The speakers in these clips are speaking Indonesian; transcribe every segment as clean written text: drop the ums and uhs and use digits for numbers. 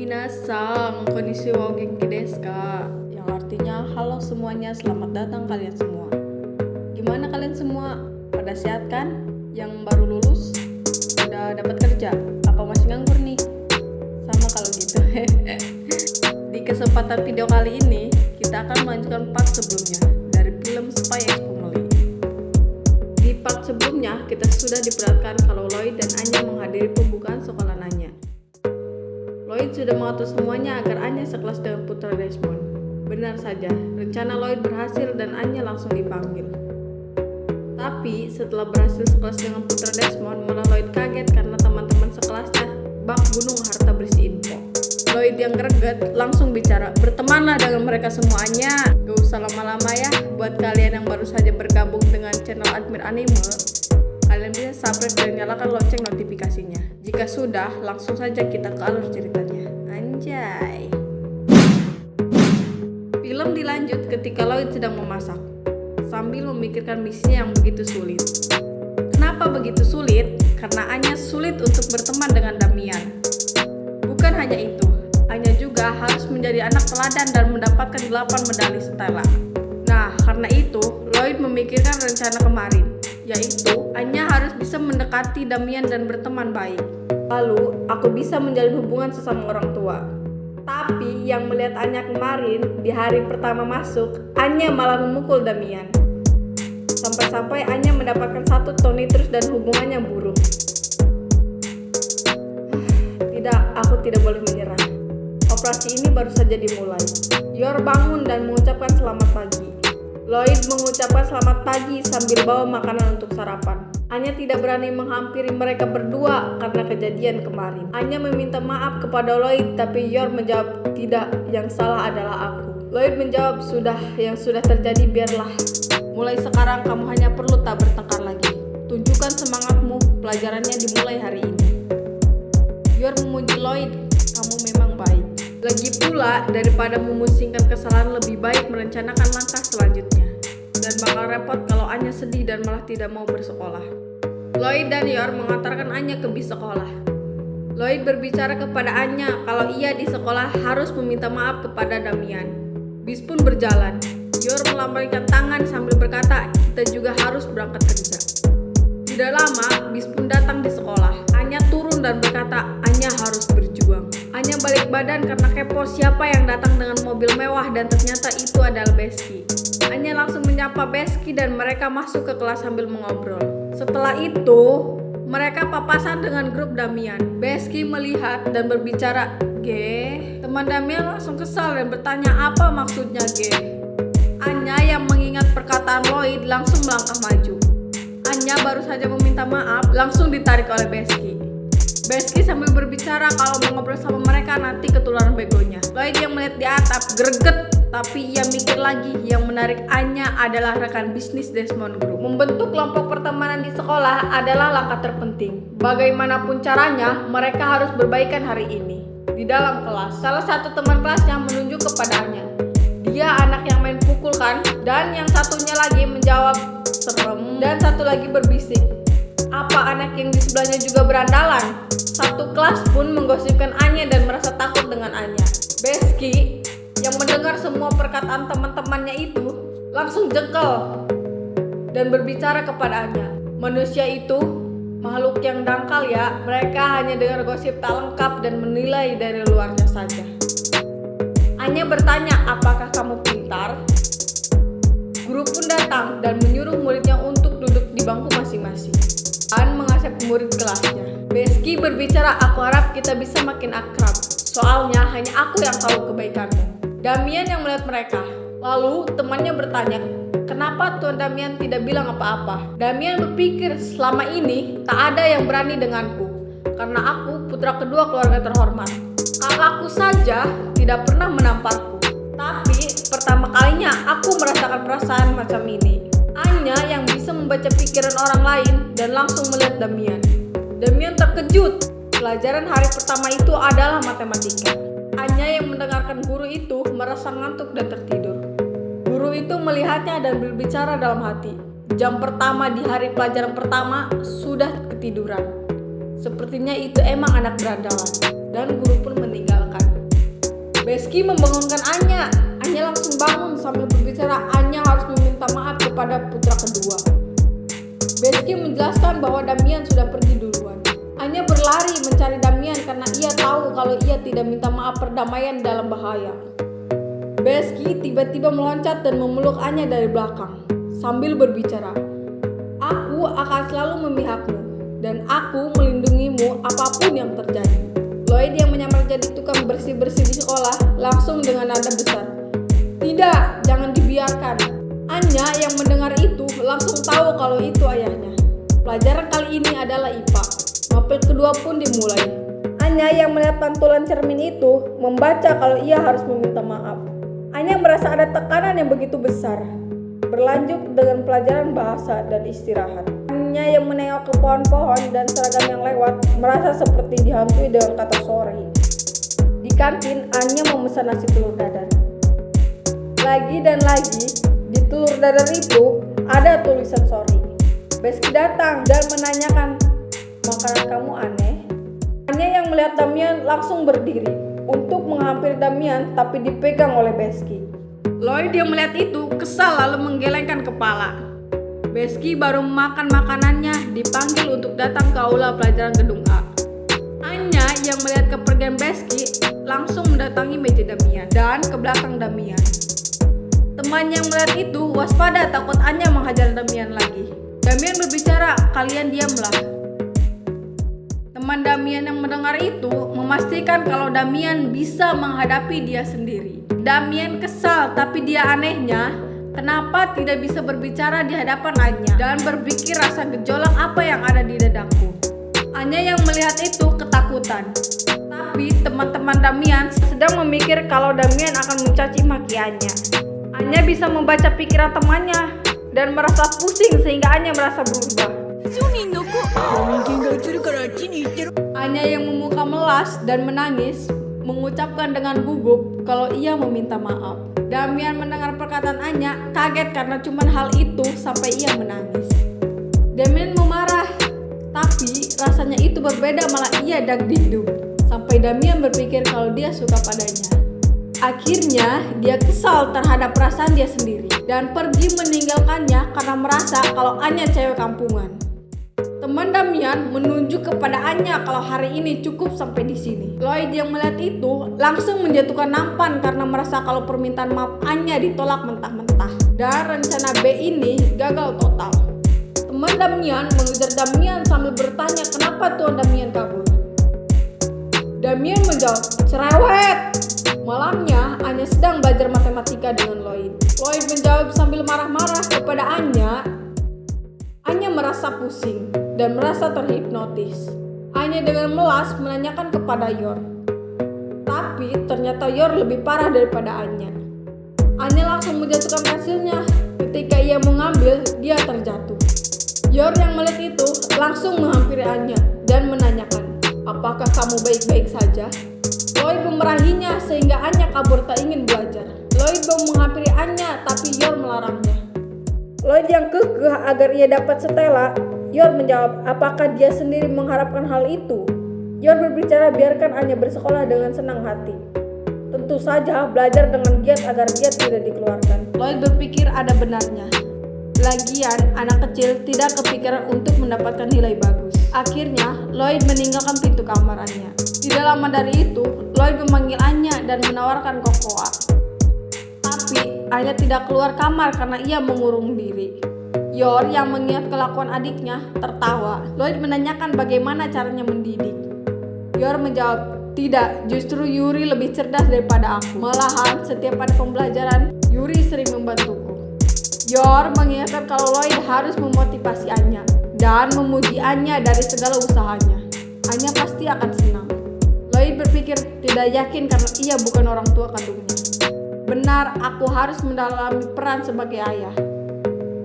Minasang, konnichiwa o genki desu ka? Yang artinya, halo semuanya, selamat datang kalian semua. Gimana kalian semua? Pada sehat kan? Yang baru lulus? Udah dapat kerja? Apa masih nganggur nih? Sama kalau gitu. Di kesempatan video kali ini, kita akan melanjutkan part sebelumnya dari film Spy X Family. Di part sebelumnya, kita sudah diperlihatkan kalau Lloyd dan Anya menghadiri pembukaan sekolah Anya. Lloyd sudah mengatur semuanya agar Anya sekelas dengan putra Desmond. Benar saja, rencana Lloyd berhasil dan Anya langsung dipanggil. Tapi setelah berhasil sekelas dengan putra Desmond, malah Lloyd kaget karena teman-teman sekelasnya bak gunung harta berisi info. Lloyd yang greget langsung bicara, bertemanlah dengan mereka semuanya. Gak usah lama-lama ya, buat kalian yang baru saja bergabung dengan channel Admir Anime, kalian bisa subscribe dan nyalakan lonceng notifikasinya. Jika sudah, langsung saja kita ke alur ceritanya. Anjay. Film dilanjut ketika Lloyd sedang memasak, sambil memikirkan misinya yang begitu sulit. Kenapa begitu sulit? Karena Anya sulit untuk berteman dengan Damian. Bukan hanya itu, Anya juga harus menjadi anak teladan dan mendapatkan 8 medali setara. Nah, karena itu, Lloyd memikirkan rencana kemarin, yaitu Anya harus bisa mendekati Damian dan berteman baik. Lalu, aku bisa menjalin hubungan sesama orang tua. Tapi yang melihat Anya kemarin, di hari pertama masuk, Anya malah memukul Damian. Sampai-sampai Anya mendapatkan 1 tonitrus dan hubungannya buruk. Tidak, aku tidak boleh menyerah. Operasi ini baru saja dimulai. Yor bangun dan mengucapkan selamat pagi. Lloyd mengucapkan selamat pagi sambil bawa makanan untuk sarapan. Anya tidak berani menghampiri mereka berdua karena kejadian kemarin. Anya meminta maaf kepada Lloyd, tapi Yor menjawab, tidak, yang salah adalah aku. Lloyd menjawab, sudah, yang sudah terjadi biarlah. Mulai sekarang kamu hanya perlu tak bertengkar lagi. Tunjukkan semangatmu, pelajarannya dimulai hari ini. Yor memuji Lloyd, kamu memang baik. Lagi pula, daripada memusingkan kesalahan, lebih baik merencanakan langkah selanjutnya. Dan bakal repot kalau Anya sedih dan malah tidak mau bersekolah. Lloyd dan Yor mengantarkan Anya ke bis sekolah. Lloyd berbicara kepada Anya kalau ia di sekolah harus meminta maaf kepada Damian. Bis pun berjalan. Yor melambaikan tangan sambil berkata, kita juga harus berangkat kerja. Tidak lama, bis pun datang di sekolah. Anya turun dan berkata, Anya harus berjuang. Anya balik badan karena kepo siapa yang datang dengan mobil mewah dan ternyata itu adalah Beski. Anya langsung menyapa Beski dan mereka masuk ke kelas sambil mengobrol. Setelah itu, mereka papasan dengan grup Damian. Beski melihat dan berbicara, Ge. Teman Damian langsung kesal dan bertanya apa maksudnya Ge. Anya yang mengingat perkataan Lloyd langsung melangkah maju. Anya baru saja meminta maaf, langsung ditarik oleh Beski. Beski sambil berbicara kalau mau ngobrol sama mereka nanti ketularan begonya. Lloyd yang melihat di atap greget, tapi ia mikir lagi yang menarik Anya adalah rekan bisnis Desmond Group. Membentuk kelompok pertemanan di sekolah adalah langkah terpenting. Bagaimanapun caranya, mereka harus berbaikan hari ini. Di dalam kelas, salah satu teman kelasnya menunjuk kepada Anya. Dia anak yang main pukul kan? Dan yang satunya lagi menjawab, serem. Dan satu lagi berbisik, apa anak yang di sebelahnya juga berandalan? Satu kelas pun menggosipkan Anya dan merasa takut dengan Anya. Beski yang mendengar semua perkataan teman-temannya itu langsung jengkel dan berbicara kepada Anya. Manusia itu makhluk yang dangkal ya, mereka hanya dengar gosip tak lengkap dan menilai dari luarnya saja. Anya bertanya, apakah kamu pintar? Guru pun datang dan menyuruh muridnya untuk duduk di bangku masing-masing dan mengasih murid kelasnya. Beski berbicara, aku harap kita bisa makin akrab. Soalnya hanya aku yang tahu kebaikanmu. Damian yang melihat mereka. Lalu temannya bertanya, kenapa Tuan Damian tidak bilang apa-apa? Damian berpikir, selama ini tak ada yang berani denganku. Karena aku putra kedua keluarga terhormat. Kakakku saja tidak pernah menamparku. Tapi pertama kalinya aku merasakan perasaan macam ini. Anya yang bisa membaca pikiran orang lain dan langsung melihat Damian. Damian terkejut. Pelajaran hari pertama itu adalah matematika. Anya yang mendengarkan guru itu merasa ngantuk dan tertidur. Guru itu melihatnya dan berbicara dalam hati. Jam pertama di hari pelajaran pertama sudah ketiduran. Sepertinya itu emang anak berandalan. Dan guru pun meninggalkan. Beski membangunkan Anya. Anya langsung bangun sambil berbicara Anya harus meminta maaf kepada putra kedua. Beski menjelaskan bahwa Damian sudah pergi duluan. Anya berlari mencari Damian karena ia tahu kalau ia tidak minta maaf perdamaian dalam bahaya. Beski tiba-tiba meloncat dan memeluk Anya dari belakang sambil berbicara, "Aku akan selalu memihakmu dan aku melindungimu apapun yang terjadi." Lloyd yang menyamar jadi tukang bersih-bersih di sekolah langsung dengan nada besar, "Tidak, jangan dibiarkan." Anya yang mendengar itu langsung tahu kalau itu ayahnya. Pelajaran kali ini adalah IPA. Mapel kedua pun dimulai. Anya yang melihat pantulan cermin itu membaca kalau ia harus meminta maaf. Anya merasa ada tekanan yang begitu besar. Berlanjut dengan pelajaran bahasa dan istirahat. Anya yang menengok ke pohon-pohon dan seragam yang lewat merasa seperti dihantui dengan kata sorry. Di kantin, Anya memesan nasi telur dadar. Lagi dan lagi, di telur dadar itu ada tulisan sorry. Beski datang dan menanyakan, "Makanan kamu aneh?" Anya yang melihat Damian langsung berdiri untuk menghampiri Damian tapi dipegang oleh Beski. Lloyd yang melihat itu kesal lalu menggelengkan kepala. Beski baru makan makanannya dipanggil untuk datang ke aula pelajaran gedung A. Anya yang melihat kepergian Beski langsung mendatangi meja Damian dan ke belakang Damian. Teman yang melihat itu waspada takut Anya menghajar Damian lagi. Damian berbicara, "Kalian diamlah." Teman Damian yang mendengar itu memastikan kalau Damian bisa menghadapi dia sendiri. Damian kesal, tapi dia anehnya kenapa tidak bisa berbicara di hadapan Anya dan berpikir rasa gejolak apa yang ada di dadaku. Anya yang melihat itu ketakutan. Tapi teman-teman Damian sedang memikir kalau Damian akan mencaci maki Anya. Anya bisa membaca pikiran temannya dan merasa pusing sehingga Anya merasa berubah. Anya yang memuka melas dan menangis mengucapkan dengan gugup kalau ia meminta maaf. Damian mendengar perkataan Anya kaget karena cuma hal itu sampai ia menangis. Damian memarah, tapi rasanya itu berbeda malah ia dagdikduk. Sampai Damian berpikir kalau dia suka padanya. Akhirnya dia kesal terhadap perasaan dia sendiri dan pergi meninggalkannya karena merasa kalau Anya cewek kampungan. Teman Damian menunjuk kepada Anya kalau hari ini cukup sampai di sini. Lloyd yang melihat itu langsung menjatuhkan nampan karena merasa kalau permintaan maaf Anya ditolak mentah-mentah dan rencana B ini gagal total. Teman Damian mengejar Damian sambil bertanya kenapa Tuan Damian kabur. Damian menjawab, "Cerewet." Malamnya Anya sedang belajar matematika dengan Lloyd. Lloyd menjawab sambil marah-marah kepada Anya. Anya merasa pusing dan merasa terhipnotis. Anya dengan melas menanyakan kepada Yor. Tapi ternyata Yor lebih parah daripada Anya. Anya langsung menjatuhkan pensilnya. Ketika ia mengambil, dia terjatuh. Yor yang melihat itu langsung menghampiri Anya dan menanyakan, "Apakah kamu baik-baik saja?" Lloyd memarahinya sehingga Anya kabur tak ingin belajar. Lloyd mau menghampiri Anya tapi Yor melarangnya. Lloyd yang kekeh agar ia dapat setela, Yor menjawab apakah dia sendiri mengharapkan hal itu. Yor berbicara biarkan Anya bersekolah dengan senang hati. Tentu saja belajar dengan giat agar giat tidak dikeluarkan. Lloyd berpikir ada benarnya. Lagian anak kecil tidak kepikiran untuk mendapatkan nilai bagus. Akhirnya Lloyd meninggalkan pintu kamarnya. Tidak lama dari itu Lloyd memanggil Anya dan menawarkan kokoa. Tapi Anya tidak keluar kamar karena ia mengurung diri. Yor yang mengingat kelakuan adiknya tertawa. Lloyd menanyakan bagaimana caranya mendidik. Yor menjawab, "Tidak, justru Yuri lebih cerdas daripada aku. Malahan setiap ada pembelajaran, Yuri sering membantuku." Yor mengingatkan kalau Lloyd harus memotivasi Anya dan memuji Anya dari segala usahanya. Anya pasti akan senang. Lloyd berpikir tidak yakin karena ia bukan orang tua kandungnya. Benar, aku harus mendalami peran sebagai ayah.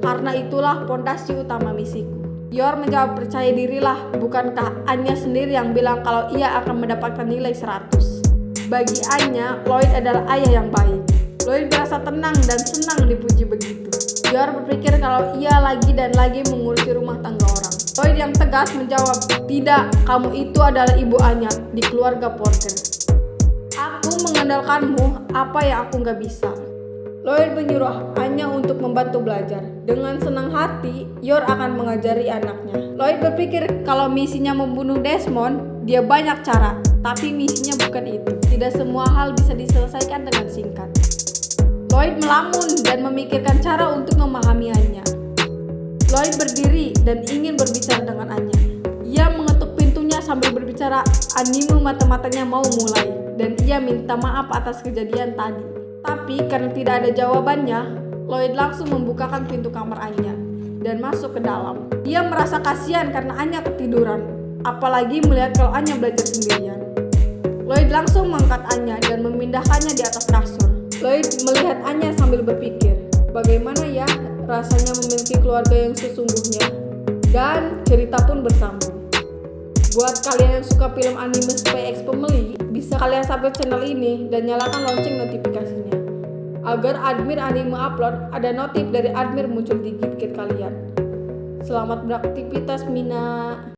Karena itulah pondasi utama misiku. Yor menjawab percaya dirilah, bukankah Anya sendiri yang bilang kalau ia akan mendapatkan nilai 100? Bagi Anya, Lloyd adalah ayah yang baik. Lloyd merasa tenang dan senang dipuji begitu. Yor berpikir kalau ia lagi dan lagi mengurusi rumah tangga orang. Lloyd yang tegas menjawab, "Tidak, kamu itu adalah ibu Anya di keluarga Porter. Aku mengenal mengandalkanmu, apa yang aku nggak bisa. Lloyd menyuruh Anya untuk membantu belajar. Dengan senang hati, Yor akan mengajari anaknya. Lloyd berpikir kalau misinya membunuh Desmond, dia banyak cara. Tapi misinya bukan itu. Tidak semua hal bisa diselesaikan dengan singkat. Lloyd melamun dan memikirkan cara untuk memahami Anya. Lloyd berdiri dan ingin berbicara dengan Anya. Ia mengetuk pintunya sambil berbicara, anime mata-matanya mau mulai. Dan ia minta maaf atas kejadian tadi. Tapi karena tidak ada jawabannya, Lloyd langsung membukakan pintu kamar Anya dan masuk ke dalam. Dia merasa kasihan karena Anya ketiduran, apalagi melihat kalau Anya belajar sendirian. Lloyd langsung mengangkat Anya dan memindahkannya di atas kasur. Lloyd melihat Anya sambil berpikir, bagaimana ya rasanya memiliki keluarga yang sesungguhnya? Dan cerita pun bersambung. Buat kalian yang suka film anime Spy X Family, bisa kalian subscribe channel ini dan nyalakan lonceng notifikasinya agar Admir Anime upload ada notif dari Admir muncul di feed kalian. Selamat beraktivitas Mina.